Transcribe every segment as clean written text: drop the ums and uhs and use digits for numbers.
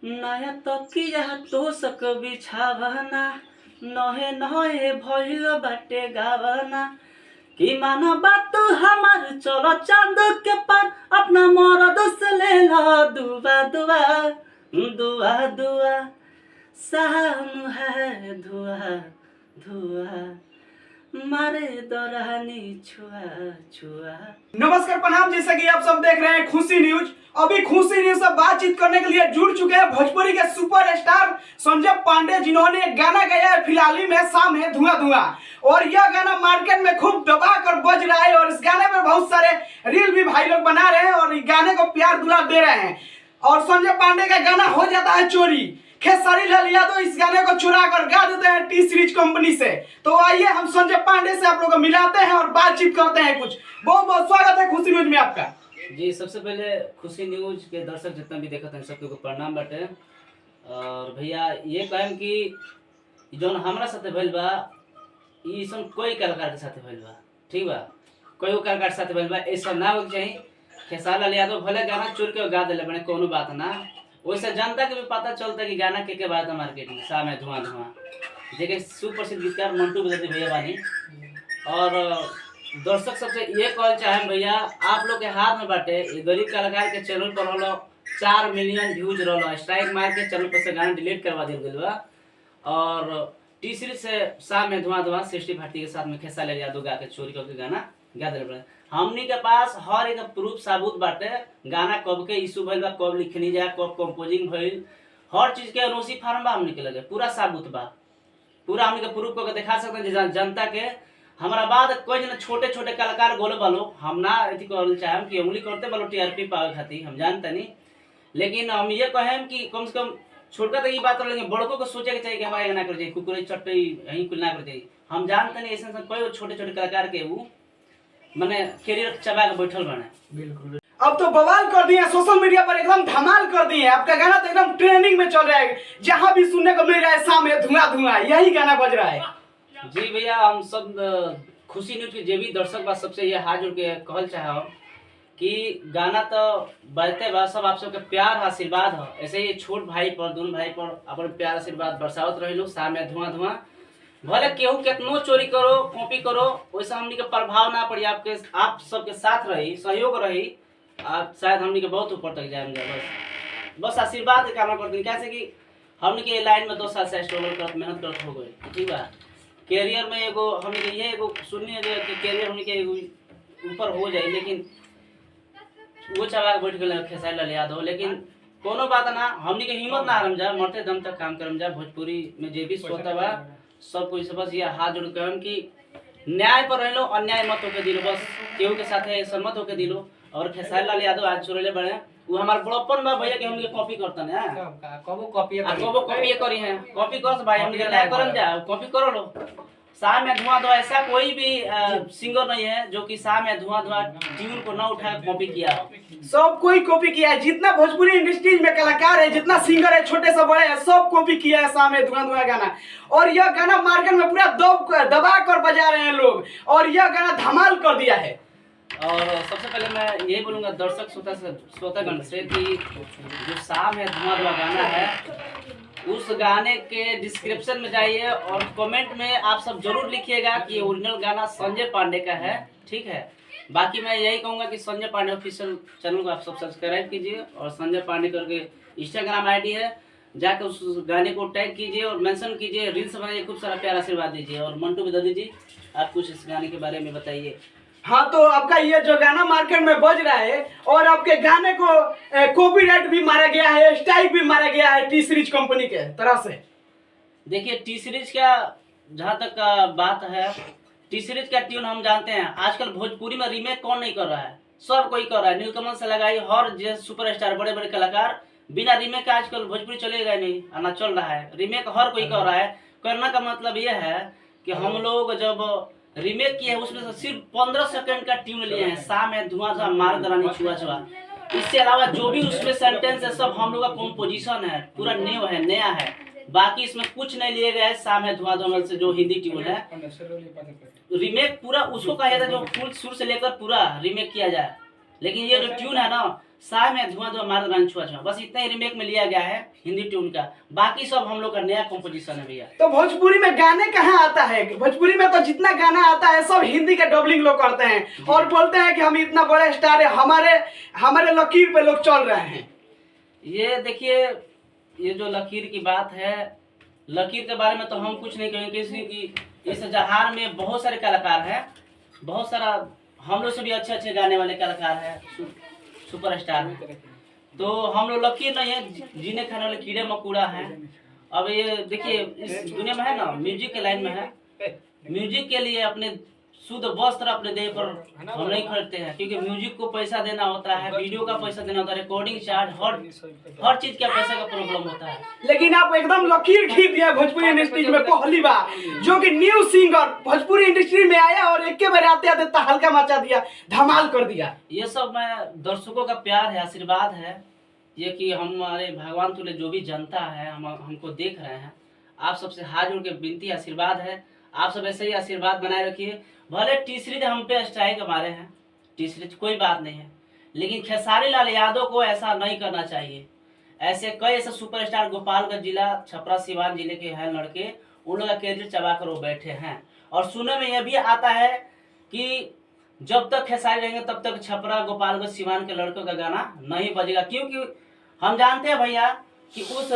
नया तकिया तो सक बिछावना नहे नहे भइल बाटे गावना कि माना बात हमार चलो चांद के पार अपना मरद से ले लो दुआ दुआ दुआ दुआ साम है धुआ धुआ मारे दौरानी छुआ छुआ। नमस्कार प्रणाम, जैसा कि आप सब देख रहे हैं खुशी न्यूज। अभी खुशी न्यूज से बातचीत करने के लिए जुड़ चुके हैं भोजपुरी के सुपरस्टार संजय पांडे, जिन्होंने एक गाना गाया है फिलहाल ही में, शाम है धुआं धुआं। और यह गाना मार्केट में खूब दबा कर बज रहा है और इस गाने में बहुत सारे रील भी भाई लोग बना रहे हैं और इस गाने को प्यार दुलार दे रहे हैं। और संजय पांडे का गाना हो जाता है चोरी, खेसारी लाल यादव इस गाने को चुरा कर गा देते हैं टी सीरीज कंपनी से। तो आइए हम संजय पांडे से आप लोगों को मिलाते हैं और बातचीत करते हैं कुछ। बहुत बहुत स्वागत है खुशी न्यूज में आपका। जी, सबसे पहले खुशी न्यूज के दर्शक जितना भी देखते हैं सबको प्रणाम बाटे। और भैया ये कहें कि जौन हमारा साथे भइल बा ई सन कोई कलाकार के साथे भइल बा, ठीक बा, कोई कलाकार के साथे भइल बा, ऐसा ना हो चाहिए। खेसारी लाल यादव भले गाना चोर के गा देले बने, कोनो बात ना, वैसे जनता के भी पता चलता कि गाना के बात है मार्केट में, शाम है धुआं धुआं, जेके सुप्रसिद्ध गीतकार मंटू बेदर्जी भैया बानी। और दर्शक सबसे ये कहल चाहे भैया, आप लोग के हाथ में बाटे, ये गरीब कलाकार के चैनल पर हलो 4 मिलियन व्यूज रहो, स्ट्राइक मार के चैनल पर से गाना डिलीट करवा दिया गया बा। और टी सीरीज से शाम में धुआं धुआं सृष्टि भारती के साथ में खेसारी लाल यादव गा के चोरी करके गाना गा दिले बा। हमनी के पास हर एक प्रूफ साबुत बाटे, गाना कब के इशू भइल बा, कब लिखनी जाए, कब कंपोजिंग भइल, हर चीज के एनओसी फार्म बा हमनी के लगे, पूरा साबुत बा, पूरा हमनी के प्रूफ करके दिखा सकते हैं जनता के। हमारा बाद कोई जन छोटे छोटे कलाकार गोले बालो, हम ना एथी कहल चाहम कि उंगली करते बालो टीआरपी पावे खातिर, हम जानते नहीं, लेकिन हम ये कहें कि कम से कम छोटका तक ये बात रह, बड़कों को सोचे के चाहिए कि हमारे ना कर चाहिए, कुकुरे चट्टे यहीं कुल ना कर चाहिए। हम जानते नहीं ऐसे कोई छोटे छोटे कलाकार के वो मैंने कैरियर चबा के बैठल बने। बिल्कुल, अब तो बवाल कर दिए, सोशल मीडिया पर एकदम धमाल कर दिए। आपका गाना तो एकदम ट्रेंडिंग में चल रहा है, जहां भी सुनने को मिल रहा है शाम है धुआं धुआं, यही गाना बज रहा है। जी भैया, हम सब खुशी न्यूज के जे भी दर्शक बा सबसे ये हाथ जोड़ के कहल चाहे कि गाना तो बजते बा, सब आप सबके प्यार आशीर्वाद हो, ऐसे ही छोट भाई पर दोनों भाई पर अपन प्यार आशीर्वाद बरसावत रहे लोग। शाम है धुआं धुआं, भले केहू कितनो चोरी करो कॉपी करो, वैसा हमनी के प्रभाव ना पड़ी, आपके आप सबके साथ रही, सहयोग रही, आप शायद हमनी के बहुत ऊपर तक जाए। बस आशीर्वाद के काम करते हैं, कैसे कि हमनी के लाइन में 2 साल से स्ट्रगल करत मेहनत करत हो गए, ठीक बा। कैरियर में एगो हमनी के ये एगो सुनिए जे कि कैरियर हमनी के ऊपर हो जाए, लेकिन वो चला के बैठ गए खेसारी लाल यादव। लेकिन कोनो बात ना, हमनी के हिम्मत ना हारम जा, मरते दम तक काम करम जा। भोजपुरी में जे भी श्रोता बा सब कोई से बस ये हाथ जोड़ के हम कि न्याय पर रह लो, अन्याय मत होके दिलो, बस केहू के साथ सहमत होके दिलो। और खेसारी लाल यादव आज छोड़ले बड़े, वो हमार बड़प्पन बा भैया कि हम के कॉपी करतन है, कबो कॉपी करी है, कॉपी कर भाई, हम के न्याय करम जा, कॉपी करो लो। शाम में धुआं धुआं ऐसा कोई भी सिंगर नहीं है जो कि शाम में धुआं धुआं ट्यून को ना उठा कॉपी किया, सब कोई कॉपी किया है। जितना भोजपुरी इंडस्ट्री में कलाकार है, जितना सिंगर है, छोटे से बड़े हैं, सब कॉपी किया है शाम में धुआं धुआं गाना। और यह गाना मार्केट में पूरा दबा कर बजा रहे हैं लोग, और यह गाना धमाल कर दिया है। और सबसे पहले मैं यही बोलूँगा दर्शक श्रोतागण से कि जो शाम है धुआं धुआं गाना है, उस गाने के डिस्क्रिप्शन में जाइए और कमेंट में आप सब जरूर लिखिएगा कि ओरिजिनल गाना संजय पांडे का है, ठीक है। बाकी मैं यही कहूँगा कि संजय पांडे ऑफिशियल चैनल को आप सब सब्सक्राइब कीजिए, और संजय पांडे करके इंस्टाग्राम आईडी है, जाकर उस गाने को टैग कीजिए और मेंशन कीजिए, रील्स बनाइए, खूब सारा प्यार आशीर्वाद दीजिए। और मंटू बेदर्जी जी, आप कुछ इस गाने के बारे में बताइए। हाँ, तो आपका ये जो गाना मार्केट में बज रहा है, और आपके गाने को कॉपीराइट भी मारा गया है, स्ट्राइक भी मारा गया है टी सीरीज कंपनी के तरफ से। देखिए, टी सीरीज का जहाँ तक का बात है, टी सीरीज का ट्यून हम जानते हैं, आजकल भोजपुरी में रीमेक कौन नहीं कर रहा है, सब कोई कर रहा है। नीलकमल से लगाई हर जो सुपरस्टार बड़े बड़े कलाकार, बिना रीमेक का आजकल भोजपुरी चलेगा नहीं, आना चल रहा है, रीमेक हर कोई कर रहा है। करने का मतलब ये है कि हम लोग जब रीमेक किए हैं उसमें से सिर्फ 15 सेकंड का ट्यून लिए हैं, शाम है धुआं धुआं, मार दरानी छुआ छुआ। इससे अलावा जो भी उसमें सेंटेंस है सब हम लोग का कॉम्पोजिशन है, पूरा न्यू है, नया है। बाकी इसमें कुछ नहीं लिए गए। शाम है धुआं धुआं से जो हिंदी ट्यून है, रीमेक पूरा उसको कहा जाता है जो फुल सुर से लेकर पूरा रीमेक किया जाए, लेकिन ये जो ट्यून है ना, साय में धुआं धुआं मार रंग छुआ छुआ, बस इतना ही रिमेक में लिया गया है हिंदी ट्यून का। बाकी सब हम लोग का नया कंपोजिशन है भैया। तो भोजपुरी में गाने कहाँ आता है? भोजपुरी में तो जितना गाना आता है सब हिंदी का डबलिंग लोग करते हैं और बोलते हैं कि हम इतना बड़े स्टार है, हमारे हमारे लकीर पे लोग चल रहे हैं। ये देखिए, ये जो लकीर की बात है, लकीर के बारे में तो हम कुछ नहीं कहेंगे, क्योंकि इस जहान में बहुत सारे कलाकार हैं, बहुत सारा हम लोग से भी अच्छे अच्छे गाने वाले कलाकार हैं, सुपरस्टार हैं। तो हम लोग लकीर नहीं है, जीने खाने वाले कीड़े मकोड़ा हैं। अब ये देखिए, इस दुनिया में है ना, म्यूजिक के लाइन में है, म्यूजिक के लिए अपने शुद्ध वस्त्र अपने देह पर हम नहीं खरीदते हैं, क्योंकि म्यूजिक को पैसा देना होता है, वीडियो का पैसा देना होता है, रिकॉर्डिंग चार्ज, हर चीज का पैसा का प्रॉब्लम होता है। लेकिन आप एकदम लकीर खींच दिया भोजपुरी इंडस्ट्री में पहली बार, जो कि न्यू सिंगर भोजपुरी इंडस्ट्री में आया और एक के बार आते आते तहलका मचा दिया, धमाल कर दिया। ये सब मैं दर्शकों का प्यार है, आशीर्वाद है, ये कि हमारे भगवान तुल्य जो भी जनता है हमको देख रहे हैं, आप सबसे हाथ जोड़ के विनती आशीर्वाद है, आप सब ऐसे ही आशीर्वाद बनाए रखिए। भले टी सीरीज हम पे स्ट्राइक हमारे हैं, टी सीरीज कोई बात नहीं है, लेकिन खेसारी लाल यादव को ऐसा नहीं करना चाहिए। ऐसे कई ऐसे सुपरस्टार गोपालगंज जिला, छपरा सिवान जिले के हैं लड़के, उन लोग का कैरियर चबा कर वो बैठे हैं। और सुनने में यह भी आता है कि जब तक खेसारी रहेंगे तब तक छपरा गोपालगंज सिवान के लड़कों का गाना नहीं बजेगा, क्योंकि हम जानते हैं भैया कि उस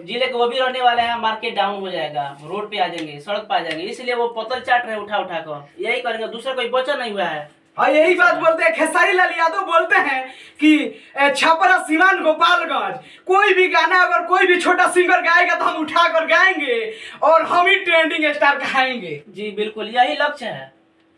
जिले के वो भी रहने वाले हैं, मार्केट डाउन हो जाएगा, रोड पे आ जाएंगे, सड़क पे आ जाएंगे, इसलिए वो पतल चाट रहे उठा उठा कर, यही करेंगे, दूसरा कोई बचा नहीं हुआ है। हाँ, यही बात बोलते हैं खेसारी लाल यादव, बोलते हैं कि छपरा सिवान गोपालगंज कोई भी गाना अगर कोई भी छोटा सिंगर गाएगा तो हम उठा कर गाएंगे और हम ही ट्रेंडिंग स्टार कहाएंगे। जी बिल्कुल, यही लक्ष्य है,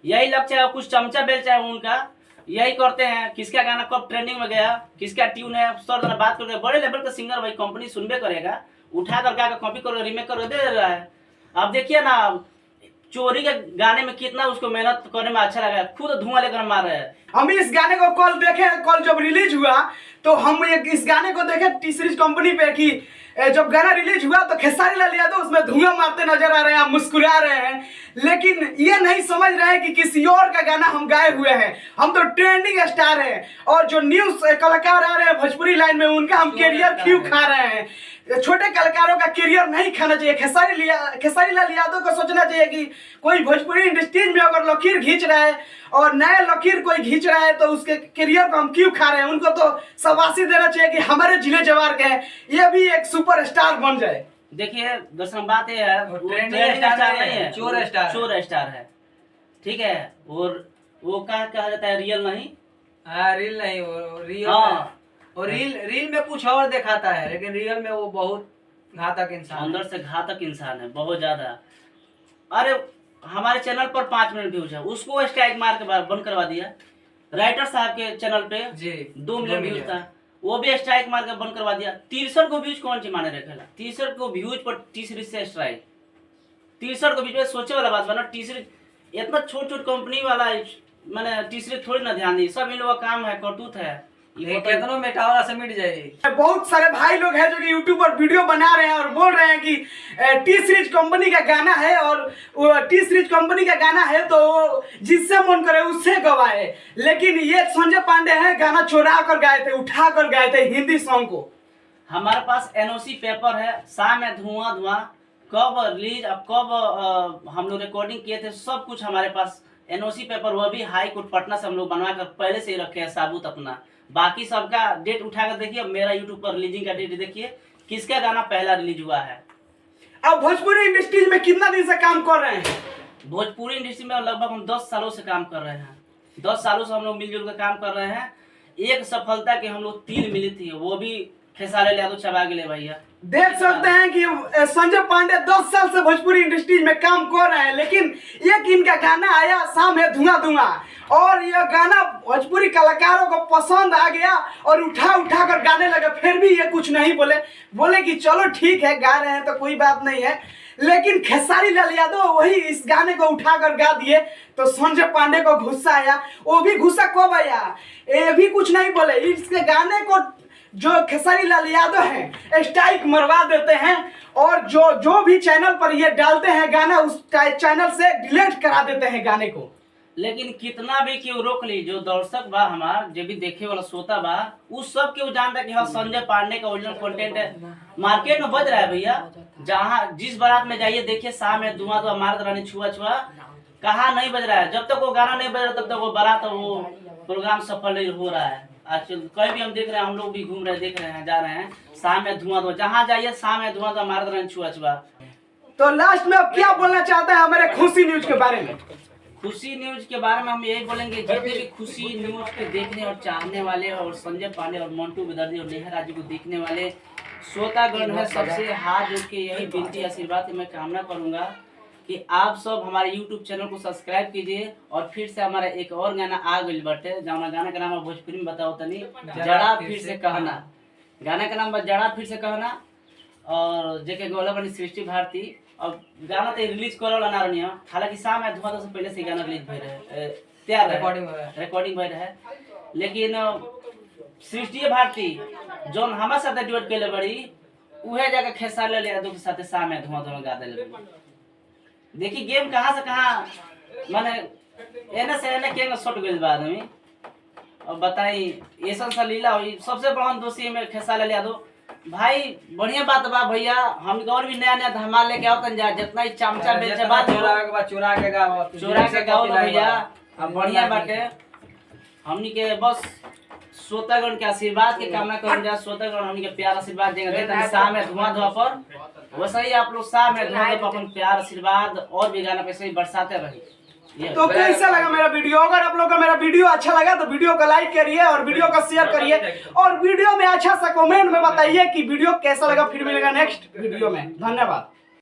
यही लक्ष्य है। कुछ चमचा बेलचा है उनका, यही करते हैं, किसका गाना कब ट्रेंडिंग में गया, किसका ट्यून है, सर बात करके बड़े लेवल का सिंगर भाई कंपनी सुनबे करेगा, उठा कर गा कॉपी कर रिमेक कर दे रहा है। अब देखिए ना, चोरी के गाने में कितना उसको मेहनत करने में अच्छा लगा है, खुद धुआं लेकर मार रहे हैं। हम इस गाने को कल देखे, कल जब रिलीज हुआ तो हम इस गाने को देखे टी सीरीज कंपनी पे कि जब गाना रिलीज हुआ तो खेसारी लाल यादव उसमें धुआं मारते नजर आ रहे हैं, मुस्कुरा रहे हैं, लेकिन ये नहीं समझ रहे हैं कि किसी और का गाना हम गाए हुए हैं, हम तो ट्रेंडिंग स्टार हैं और जो न्यूज कलाकार आ रहे हैं भोजपुरी लाइन में उनका हम कैरियर क्यों खा रहे हैं। छोटे कलाकारों का कैरियर नहीं खाना चाहिए। खेसारी लाल यादव को सोचना चाहिए कि कोई भोजपुरी इंडस्ट्रीज में अगर लकीर खींच रहा है और नया लकीर कोई खींच रहा है तो उसके कैरियर को हम क्यों खा रहे हैं। उनको तो शाबाशी देना चाहिए कि हमारे जिले जवार के हैं, ये भी एक सुपरस्टार बन जाए। देखिए दरअसल बात ये है, वो ट्रेंडिंग स्टार नहीं है, चोर स्टार है, ठीक है। और वो कहा जाता है रियल नहीं, हाँ रील नहीं, वो रियल हाँ, और रील में कुछ और दिखाता है, लेकिन रियल में वो बहुत घातक इंसान अंदर से घातक इंसान है, बहुत ज्यादा। अरे हमारे चैनल पर 5 मिनट व्यूज है, उसको स्ट्राइक मार के बंद करवा दिया। राइटर साहब के चैनल पे जी 2 मिलियन व्यूज था, वो भी स्ट्राइक मार के बंद करवा दिया। 63 को व्यूज कौन सी माने रखेला, 63 को व्यूज पर टी सीरीज से स्ट्राइक, 63 को व्यूज में सोचे वाला बात बना। टी सीरीज इतना छोट कंपनी वाला, मैंने टी सीरीज थोड़ी ना ध्यान दी, सब इन लोगों का काम है, करतूत है, कितनों मेटावरा से मिट जाएगी। बहुत सारे भाई लोग हैं जो कि यूट्यूब पर वीडियो बना रहे हैं और बोल रहे हैं कि टी सीरीज कंपनी का गाना है और टी सीरीज कंपनी का गाना है तो जिससे मन करे उससे गवाए, लेकिन ये संजय पांडे हैं गाना चुरा कर गाए थे, उठा कर गाए थे हिंदी सॉन्ग को। हमारे पास एनओसी पेपर है, शाम में धुआं धुआं कब रिलीज, अब कब हम लोग रिकॉर्डिंग किए थे, सब कुछ हमारे पास एनओसी पेपर, वो भी हाई कोर्ट पटना से हम लोग बनवा कर पहले से ही रखे हैं साबुत अपना। बाकी सबका डेट उठाकर देखिए, मेरा यूट्यूब पर रिलीजिंग का डेट देखिए, किसका गाना पहला रिलीज हुआ है। अब भोजपुरी इंडस्ट्री में कितना दिन से काम कर रहे हैं? भोजपुरी इंडस्ट्री में लगभग हम 10 सालों से काम कर रहे हैं, 10 सालों से हम लोग मिलजुल कर काम कर रहे हैं। एक सफलता के हम लोग 3 मिली थी, वो भी खेसारी यादव चबा के ले भैया। देख सकते हैं कि संजय पांडे 10 साल से भोजपुरी इंडस्ट्री में काम कर रहे हैं, लेकिन एक इनका गाना आया शाम है धुआं धुआं, और यह गाना भोजपुरी कलाकारों को पसंद आ गया और उठा उठा कर गाने लगे। फिर भी ये कुछ नहीं बोले कि चलो ठीक है गा रहे हैं तो कोई बात नहीं है, लेकिन खेसारी लाल यादव वही इस गाने को उठा कर गा दिए तो संजय पांडे को गुस्सा आया। वो भी गुस्सा कब आया, ये भी कुछ नहीं बोले, इसके गाने को जो खेसारी लाल यादव हैं स्ट्राइक मरवा देते हैं और जो भी चैनल पर ये डालते हैं गाना उस चैनल से डिलीट करा देते हैं गाने को। लेकिन कितना भी केहू रोक ली, जो दर्शक बा हमार, जो भी देखे वाला श्रोता बा, उस सब केहू जानता कि हाँ संजय पांडे का ओरिजिनल कंटेंट है, मार्केट में बज रहा है भैया। जहाँ जिस बारात में जाइए देखिए शाम में धुआं धुआं मारत रहनी छुआ छुआ, कहाँ नहीं बज रहा है। जब तक वो गाना नहीं बज रहा तब तक वो बारात वो प्रोग्राम सफल नहीं हो रहा है। आज कहीं भी हम देख रहे हैं, हम लोग भी घूम रहे देख रहे हैं, जा रहे हैं, शाम में धुआं धुआं, जहाँ जाइए शाम में धुआं धुआं मारत रहनी छुआ छुआ। तो लास्ट में अब क्या बोलना चाहता है हमारे खुशी न्यूज के बारे में? खुशी न्यूज के बारे में हम यही बोलेंगे, जितने भी खुशी न्यूज के देखने और चाहने वाले और संजय पांडे और मंटू विदर्दी और नेहा राजू को देखने वाले श्रोतागण है, सबसे हाथ जोड़ के यही विनती आशीर्वाद मैं कामना करूंगा कि आप सब हमारे YouTube चैनल को सब्सक्राइब कीजिए। और फिर से हमारा एक और गाना आ गई बटे, जौना गाना का नाम है भोजपुरी में बताओ तनी, जड़ा फिर से कहना। गाना का नाम है जड़ा फिर से कहना, और जेके गोला बनी सृष्टि भारती। अब गाना तो रिलीज करे वाला ना रहनी, हालांकि शाम में धुआं से पहले से गाना रिलीज भई रहे, तैयार रिकॉर्डिंग भई रहे, लेकिन सृष्टि भारती जोन हमारे साथ ड्यूट केले बड़ी, उहे जाके खेसारी लाल यादव के साथ शाम में धुआं धुआं गा देले। देखी गेम कहाँ से कहाँ, माने एने से एने के शॉट गइल बा आदमी। अब बताई ऐसा सा लीला हुई, सबसे बड़ा दोषी में खेसारी लाल यादव भाई। बढ़िया बात बा भैया, हम और भी नया नया धमाल लेके आओ तन जा, जितना ही चमचा बेचे बात चुरा के गाओ भैया। अब बढ़िया बाटे, हमनी के बस श्रोतागण के आशीर्वाद के कामना करें जा, श्रोतागण हमनी के प्यार आशीर्वाद देंगे तन शाम में धुआं धुआं पर, वैसे ही आप लोग शाम में धुआं धुआं पर अपन प्यार आशीर्वाद और भी गाना पे से ही बरसाते रहिए। तो कैसा लगा मेरा वीडियो? अगर आप लोग को मेरा वीडियो अच्छा लगा तो वीडियो को लाइक करिए और वीडियो को शेयर करिए, और वीडियो में अच्छा सा कमेंट में बताइए कि वीडियो कैसा लगा। फिर मिलेगा नेक्स्ट वीडियो में, धन्यवाद।